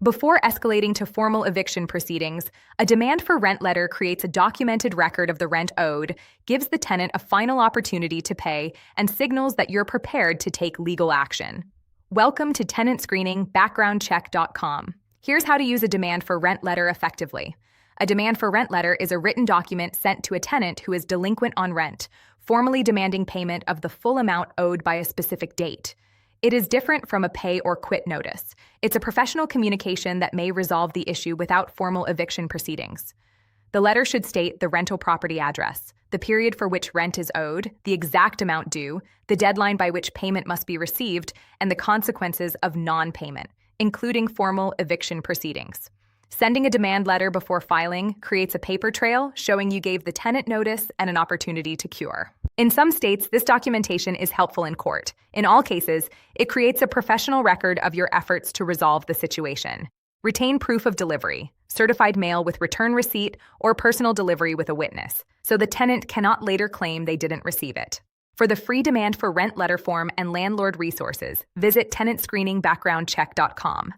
Before escalating to formal eviction proceedings, a demand for rent letter creates a documented record of the rent owed, gives the tenant a final opportunity to pay, and signals that you're prepared to take legal action. Welcome to Tenant Screening backgroundcheck.com. Here's how to use a demand for rent letter effectively. A demand for rent letter is a written document sent to a tenant who is delinquent on rent, formally demanding payment of the full amount owed by a specific date. It is different from a pay or quit notice. It's a professional communication that may resolve the issue without formal eviction proceedings. The letter should state the rental property address, the period for which rent is owed, the exact amount due, the deadline by which payment must be received, and the consequences of non-payment, including formal eviction proceedings. Sending a demand letter before filing creates a paper trail showing you gave the tenant notice and an opportunity to cure. In some states, this documentation is helpful in court. In all cases, it creates a professional record of your efforts to resolve the situation. Retain proof of delivery, certified mail with return receipt, or personal delivery with a witness, so the tenant cannot later claim they didn't receive it. For the free demand for rent letter form and landlord resources, visit tenantscreeningbackgroundcheck.com.